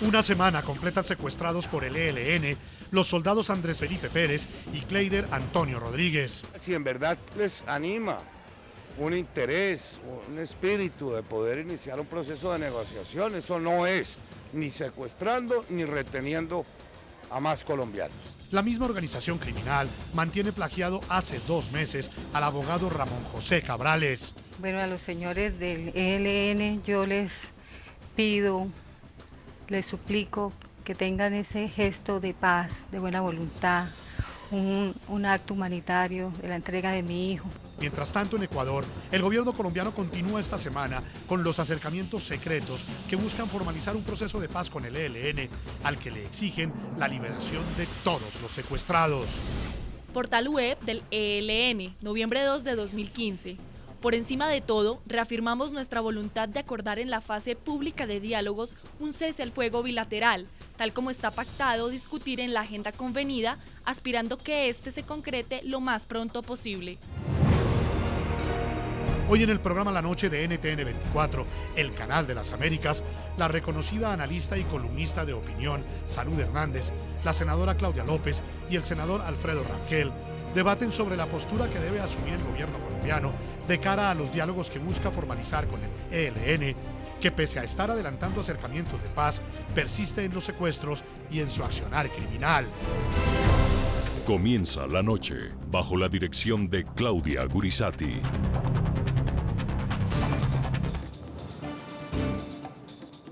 Una semana completan secuestrados por el ELN los soldados Andrés Felipe Pérez y Kleider Antonio Rodríguez. Si en verdad les anima un interés, un espíritu de poder iniciar un proceso de negociación, eso no es ni secuestrando ni reteniendo a más colombianos. La misma organización criminal mantiene plagiado hace 2 meses al abogado Ramón José Cabrales. Bueno, a los señores del ELN yo les pido, les suplico que tengan ese gesto de paz, de buena voluntad, un acto humanitario de la entrega de mi hijo. Mientras tanto, en Ecuador, el gobierno colombiano continúa esta semana con los acercamientos secretos que buscan formalizar un proceso de paz con el ELN, al que le exigen la liberación de todos los secuestrados. Portal web del ELN, noviembre 2 de 2015. Por encima de todo, reafirmamos nuestra voluntad de acordar en la fase pública de diálogos un cese al fuego bilateral, tal como está pactado discutir en la agenda convenida, aspirando que este se concrete lo más pronto posible. Hoy en el programa La Noche de NTN 24, el canal de las Américas, la reconocida analista y columnista de opinión Salud Hernández, la senadora Claudia López y el senador Alfredo Rangel debaten sobre la postura que debe asumir el gobierno colombiano de cara a los diálogos que busca formalizar con el ELN, que pese a estar adelantando acercamientos de paz, persiste en los secuestros y en su accionar criminal. Comienza La Noche bajo la dirección de Claudia Gurizati.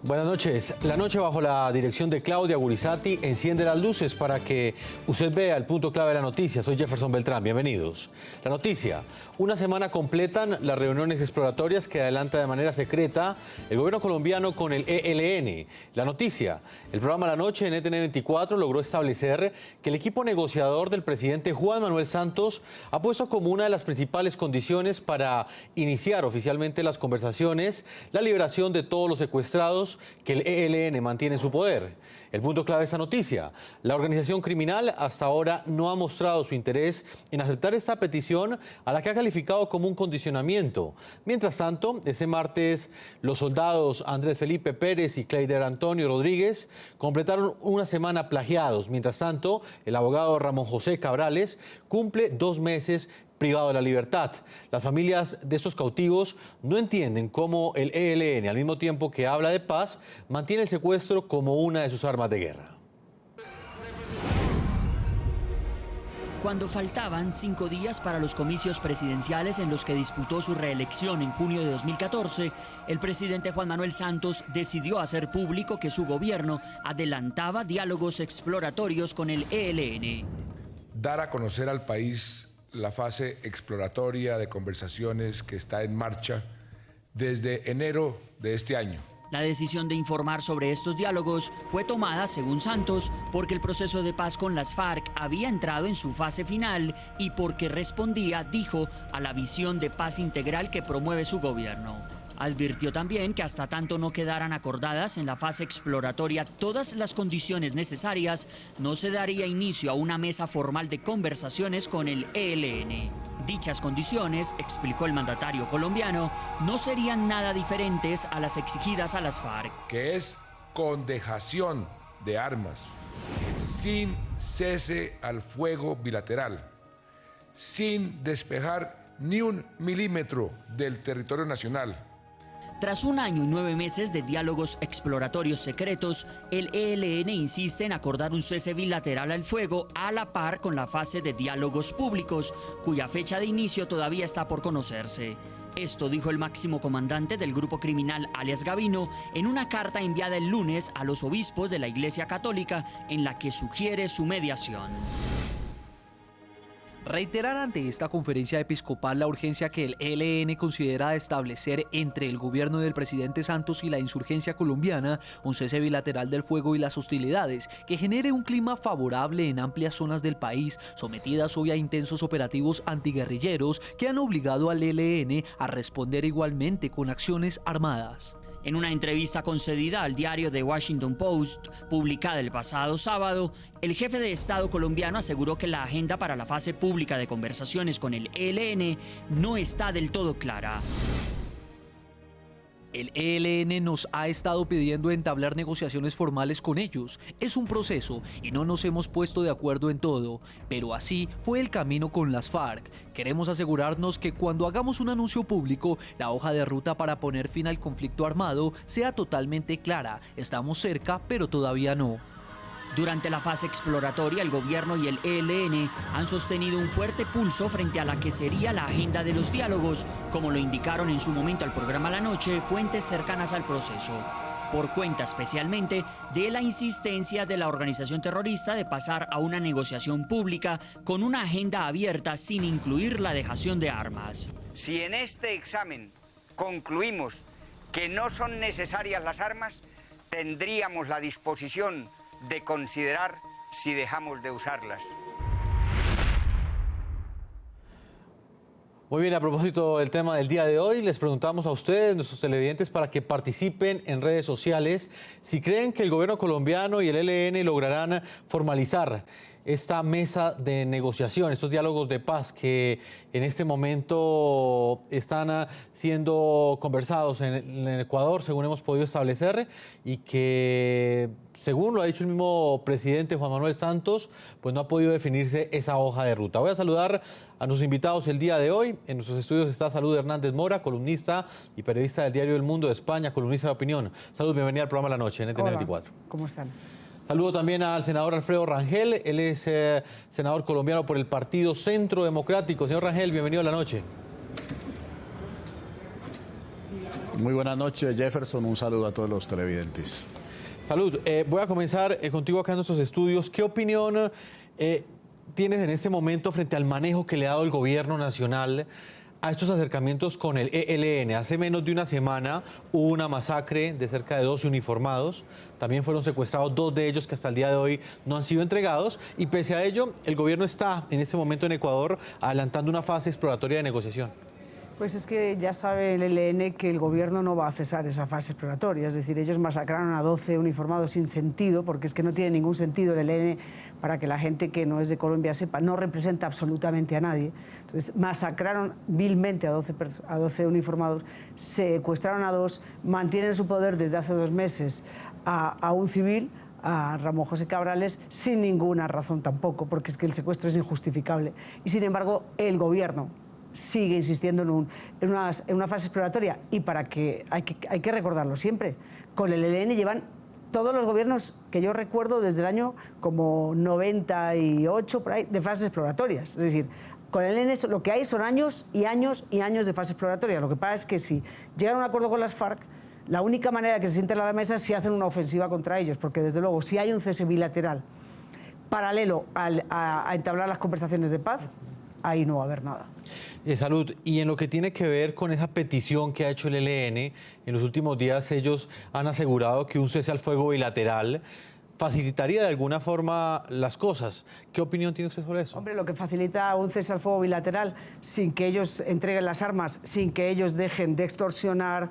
Buenas noches. La noche bajo la dirección de Claudia Gurizati enciende las luces para que usted vea el punto clave de la noticia. Soy Jefferson Beltrán, bienvenidos. La noticia: una semana completan las reuniones exploratorias que adelanta de manera secreta el gobierno colombiano con el ELN. La noticia: el programa La Noche en NTN 24 logró establecer que el equipo negociador del presidente Juan Manuel Santos ha puesto como una de las principales condiciones para iniciar oficialmente las conversaciones la liberación de todos los secuestrados que el ELN mantiene en su poder. El punto clave de esta noticia: la organización criminal hasta ahora no ha mostrado su interés en aceptar esta petición, a la que ha calificado como un condicionamiento. Mientras tanto, ese martes, los soldados Andrés Felipe Pérez y Kleider Antonio Rodríguez completaron una semana plagiados. Mientras tanto, el abogado Ramón José Cabrales cumple 2 meses privado de la libertad. Las familias de estos cautivos no entienden cómo el ELN, al mismo tiempo que habla de paz, mantiene el secuestro como una de sus armas de guerra. Cuando faltaban 5 días para los comicios presidenciales en los que disputó su reelección en junio de 2014, el presidente Juan Manuel Santos decidió hacer público que su gobierno adelantaba diálogos exploratorios con el ELN. Dar a conocer al país la fase exploratoria de conversaciones que está en marcha desde enero de este año. La decisión de informar sobre estos diálogos fue tomada, según Santos, porque el proceso de paz con las FARC había entrado en su fase final y porque respondía, dijo, a la visión de paz integral que promueve su gobierno. Advirtió también que hasta tanto no quedaran acordadas en la fase exploratoria todas las condiciones necesarias, no se daría inicio a una mesa formal de conversaciones con el ELN. Dichas condiciones, explicó el mandatario colombiano, no serían nada diferentes a las exigidas a las FARC. Que es con dejación de armas, sin cese al fuego bilateral, sin despejar ni 1 milímetro del territorio nacional. Tras 1 año y 9 meses de diálogos exploratorios secretos, el ELN insiste en acordar un cese bilateral al fuego a la par con la fase de diálogos públicos, cuya fecha de inicio todavía está por conocerse. Esto dijo el máximo comandante del grupo criminal alias Gavino en una carta enviada el lunes a los obispos de la Iglesia Católica en la que sugiere su mediación. Reiterar ante esta conferencia episcopal la urgencia que el ELN considera establecer entre el gobierno del presidente Santos y la insurgencia colombiana un cese bilateral del fuego y las hostilidades que genere un clima favorable en amplias zonas del país sometidas hoy a intensos operativos antiguerrilleros que han obligado al ELN a responder igualmente con acciones armadas. En una entrevista concedida al diario The Washington Post, publicada el pasado sábado, el jefe de Estado colombiano aseguró que la agenda para la fase pública de conversaciones con el ELN no está del todo clara. El ELN nos ha estado pidiendo entablar negociaciones formales con ellos. Es un proceso y no nos hemos puesto de acuerdo en todo, pero así fue el camino con las FARC. Queremos asegurarnos que cuando hagamos un anuncio público, la hoja de ruta para poner fin al conflicto armado sea totalmente clara. Estamos cerca, pero todavía no. Durante la fase exploratoria, el gobierno y el ELN han sostenido un fuerte pulso frente a la que sería la agenda de los diálogos, como lo indicaron en su momento al programa La Noche fuentes cercanas al proceso, por cuenta especialmente de la insistencia de la organización terrorista de pasar a una negociación pública con una agenda abierta sin incluir la dejación de armas. Si en este examen concluimos que no son necesarias las armas, tendríamos la disposición de considerar si dejamos de usarlas. Muy bien, a propósito del tema del día de hoy, les preguntamos a ustedes, nuestros televidentes, para que participen en redes sociales si creen que el gobierno colombiano y el ELN lograrán formalizar esta mesa de negociación, estos diálogos de paz que en este momento están siendo conversados en Ecuador, según hemos podido establecer, y que, según lo ha dicho el mismo presidente Juan Manuel Santos, pues no ha podido definirse esa hoja de ruta. Voy a saludar a nuestros invitados el día de hoy. En nuestros estudios está Salud Hernández Mora, columnista y periodista del diario El Mundo de España, columnista de opinión. Salud, bienvenida al programa La Noche, en NTN 24. ¿Cómo están? Saludo también al senador Alfredo Rangel, él es senador colombiano por el Partido Centro Democrático. Señor Rangel, bienvenido a La Noche. Muy buenas noches, Jefferson. Un saludo a todos los televidentes. Salud. Voy a comenzar contigo acá en nuestros estudios. ¿Qué opinión tienes en este momento frente al manejo que le ha dado el gobierno nacional a estos acercamientos con el ELN? Hace menos de una semana hubo una masacre de cerca de 12 uniformados. También fueron secuestrados 2 de ellos que hasta el día de hoy no han sido entregados. Y pese a ello, el gobierno está en este momento en Ecuador adelantando una fase exploratoria de negociación. Pues es que ya sabe el ELN que el gobierno no va a cesar esa fase exploratoria. Es decir, ellos masacraron a 12 uniformados sin sentido, porque es que no tiene ningún sentido el ELN, para que la gente que no es de Colombia sepa, no representa absolutamente a nadie. Entonces, masacraron vilmente a 12 uniformados, secuestraron a 2, mantienen su poder desde hace 2 meses a un civil, a Ramón José Cabrales, sin ninguna razón tampoco, porque es que el secuestro es injustificable. Y sin embargo, el gobierno sigue insistiendo en una fase exploratoria, y para que hay que recordarlo siempre, con el ELN llevan todos los gobiernos que yo recuerdo desde el año como 98 por ahí de fases exploratorias. Es decir, con el ELN lo que hay son años y años y años de fase exploratoria. Lo que pasa es que si llegan a un acuerdo con las FARC, la única manera que se sienten a la mesa es si hacen una ofensiva contra ellos, porque desde luego si hay un cese bilateral paralelo a entablar las conversaciones de paz, ahí no va a haber nada. Salud, y en lo que tiene que ver con esa petición que ha hecho el ELN, en los últimos días ellos han asegurado que un cese al fuego bilateral facilitaría de alguna forma las cosas. ¿Qué opinión tiene usted sobre eso? Hombre, lo que facilita un cese al fuego bilateral sin que ellos entreguen las armas, sin que ellos dejen de extorsionar,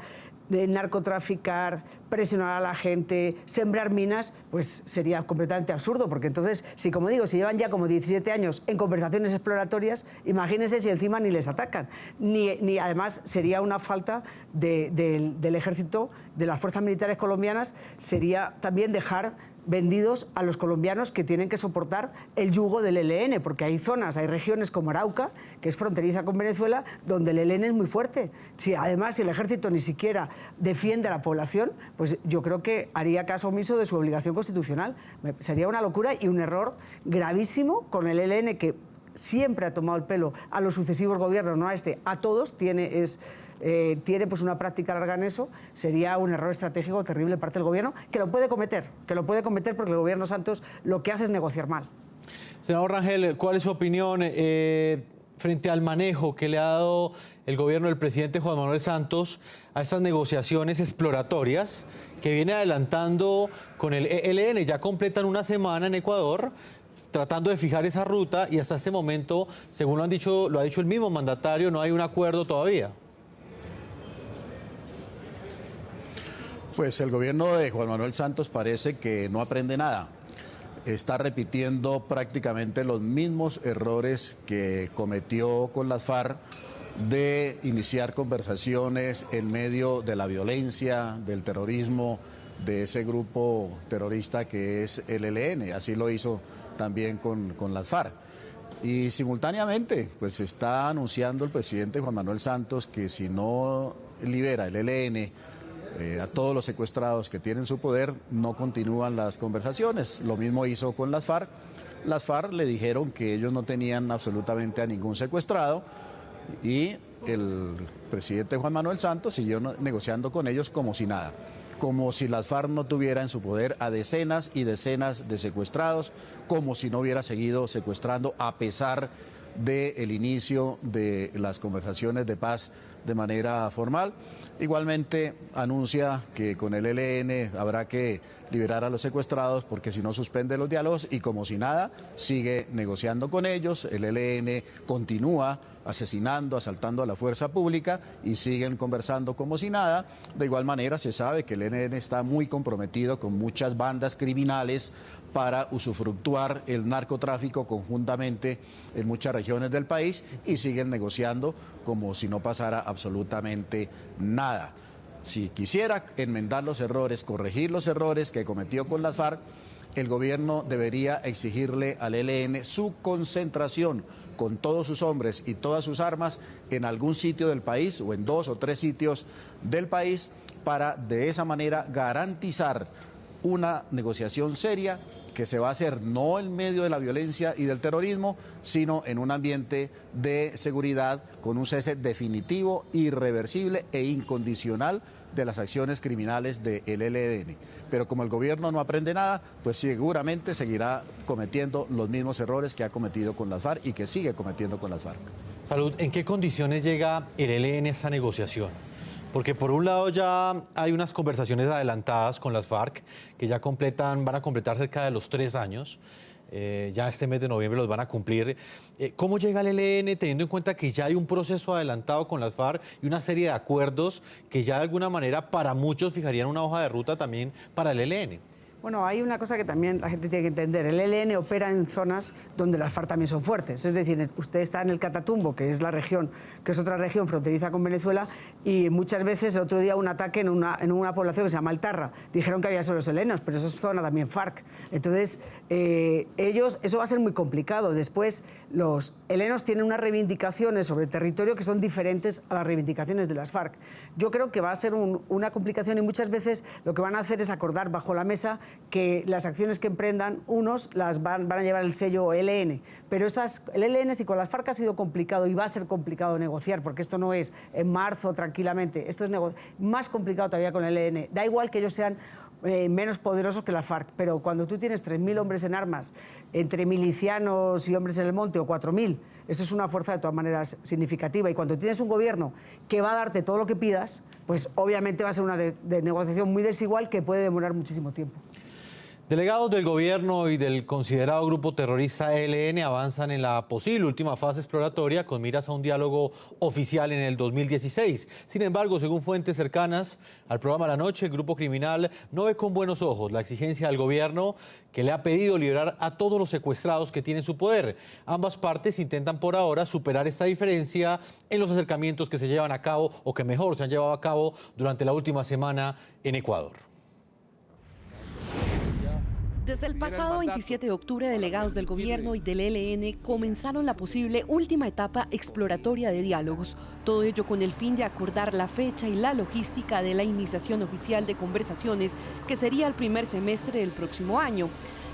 de narcotraficar, presionar a la gente, sembrar minas, pues sería completamente absurdo, porque entonces, si como digo, si llevan ya como 17 años en conversaciones exploratorias, imagínense si encima ni les atacan, ni además sería una falta del ejército, de las fuerzas militares colombianas, sería también dejar vendidos a los colombianos que tienen que soportar el yugo del ELN, porque hay zonas, hay regiones como Arauca, que es fronteriza con Venezuela, donde el ELN es muy fuerte. Si además el ejército ni siquiera defiende a la población, pues yo creo que haría caso omiso de su obligación constitucional. Sería una locura y un error gravísimo con el ELN, que siempre ha tomado el pelo a los sucesivos gobiernos, no a este, a todos, tiene pues una práctica larga en eso. Sería un error estratégico terrible de parte del gobierno, que lo puede cometer porque el gobierno Santos lo que hace es negociar mal. Senador Rangel, ¿cuál es su opinión frente al manejo que le ha dado el gobierno del presidente Juan Manuel Santos a estas negociaciones exploratorias que viene adelantando con el ELN? Ya completan una semana en Ecuador tratando de fijar esa ruta y hasta este momento, según lo ha dicho el mismo mandatario, no hay un acuerdo todavía. Pues el gobierno de Juan Manuel Santos parece que no aprende nada. Está repitiendo prácticamente los mismos errores que cometió con las FARC de iniciar conversaciones en medio de la violencia, del terrorismo, de ese grupo terrorista que es el ELN. Así lo hizo también con las FARC. Y simultáneamente, pues está anunciando el presidente Juan Manuel Santos que si no libera el ELN a todos los secuestrados que tienen su poder, no continúan las conversaciones. Lo mismo hizo con las FARC. Las FARC le dijeron que ellos no tenían absolutamente a ningún secuestrado y el presidente Juan Manuel Santos siguió negociando con ellos como si nada, como si las FARC no tuviera en su poder a decenas y decenas de secuestrados, como si no hubiera seguido secuestrando a pesar del inicio de las conversaciones de paz de manera formal. Igualmente anuncia que con el ELN habrá que liberar a los secuestrados porque si no suspende los diálogos y como si nada sigue negociando con ellos. El ELN continúa asesinando, asaltando a la fuerza pública y siguen conversando como si nada. De igual manera se sabe que el ELN está muy comprometido con muchas bandas criminales para usufructuar el narcotráfico conjuntamente en muchas regiones del país y siguen negociando como si no pasara absolutamente nada. Si quisiera enmendar los errores, corregir los errores que cometió con las FARC, el gobierno debería exigirle al ELN su concentración con todos sus hombres y todas sus armas en algún sitio del país o en 2 o 3 sitios del país para de esa manera garantizar una negociación seria que se va a hacer no en medio de la violencia y del terrorismo, sino en un ambiente de seguridad con un cese definitivo, irreversible e incondicional de las acciones criminales del ELN. Pero como el gobierno no aprende nada, pues seguramente seguirá cometiendo los mismos errores que ha cometido con las FARC y que sigue cometiendo con las FARC. Salud, ¿en qué condiciones llega el ELN a esta negociación? Porque por un lado ya hay unas conversaciones adelantadas con las FARC que ya van a completar cerca de los 3 años. Ya este mes de noviembre los van a cumplir. ¿Cómo llega el ELN teniendo en cuenta que ya hay un proceso adelantado con las FARC y una serie de acuerdos que ya de alguna manera para muchos fijarían una hoja de ruta también para el ELN? Bueno, hay una cosa que también la gente tiene que entender. El ELN opera en zonas donde las FARC también son fuertes. Es decir, usted está en el Catatumbo, que es la región, que es otra región fronteriza con Venezuela, y muchas veces el otro día un ataque en una población que se llama Altarra. Dijeron que había solo helenos, pero eso es zona también FARC. Entonces, eso va a ser muy complicado. Después, los helenos tienen unas reivindicaciones sobre el territorio que son diferentes a las reivindicaciones de las FARC. Yo creo que va a ser una complicación y muchas veces lo que van a hacer es acordar bajo la mesa que las acciones que emprendan unos las van a llevar el sello ELN. Pero el ELN, si con las FARC ha sido complicado y va a ser complicado negociar, porque esto no es en marzo tranquilamente, esto es más complicado todavía con el ELN. Da igual que ellos sean menos poderosos que las FARC, pero cuando tú tienes 3.000 hombres en armas, entre milicianos y hombres en el monte, o 4.000, eso es una fuerza de todas maneras significativa. Y cuando tienes un gobierno que va a darte todo lo que pidas, pues obviamente va a ser una de negociación muy desigual que puede demorar muchísimo tiempo. Delegados del gobierno y del considerado grupo terrorista ELN avanzan en la posible última fase exploratoria con miras a un diálogo oficial en el 2016. Sin embargo, según fuentes cercanas al programa La Noche, el grupo criminal no ve con buenos ojos la exigencia del gobierno que le ha pedido liberar a todos los secuestrados que tienen su poder. Ambas partes intentan por ahora superar esta diferencia en los acercamientos que se llevan a cabo o que mejor se han llevado a cabo durante la última semana en Ecuador. Desde el pasado 27 de octubre, delegados del gobierno y del ELN comenzaron la posible última etapa exploratoria de diálogos. Todo ello con el fin de acordar la fecha y la logística de la iniciación oficial de conversaciones, que sería el primer semestre del próximo año.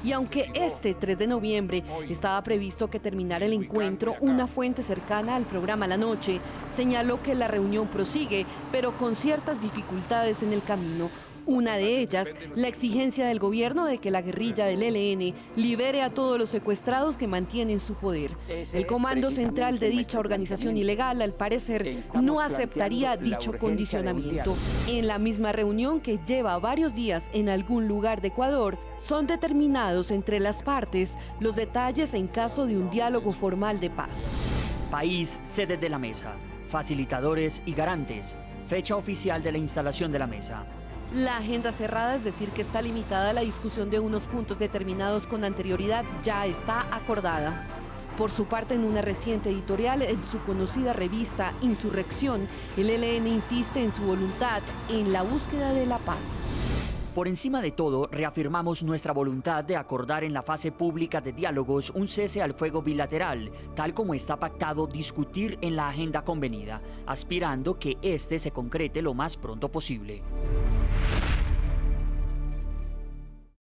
Y aunque este 3 de noviembre estaba previsto que terminara el encuentro, una fuente cercana al programa La Noche señaló que la reunión prosigue, pero con ciertas dificultades en el camino. Una de ellas, la exigencia del gobierno de que la guerrilla del ELN libere a todos los secuestrados que mantienen su poder. El comando central de dicha organización ilegal, al parecer, no aceptaría dicho condicionamiento. En la misma reunión, que lleva varios días en algún lugar de Ecuador, son determinados entre las partes los detalles en caso de un diálogo formal de paz. País, sede de la mesa, facilitadores y garantes, fecha oficial de la instalación de la mesa. La agenda cerrada, es decir, que está limitada a la discusión de unos puntos determinados con anterioridad, ya está acordada. Por su parte, en una reciente editorial en su conocida revista Insurrección, el ELN insiste en su voluntad en la búsqueda de la paz. Por encima de todo, reafirmamos nuestra voluntad de acordar en la fase pública de diálogos un cese al fuego bilateral, tal como está pactado discutir en la agenda convenida, aspirando que este se concrete lo más pronto posible.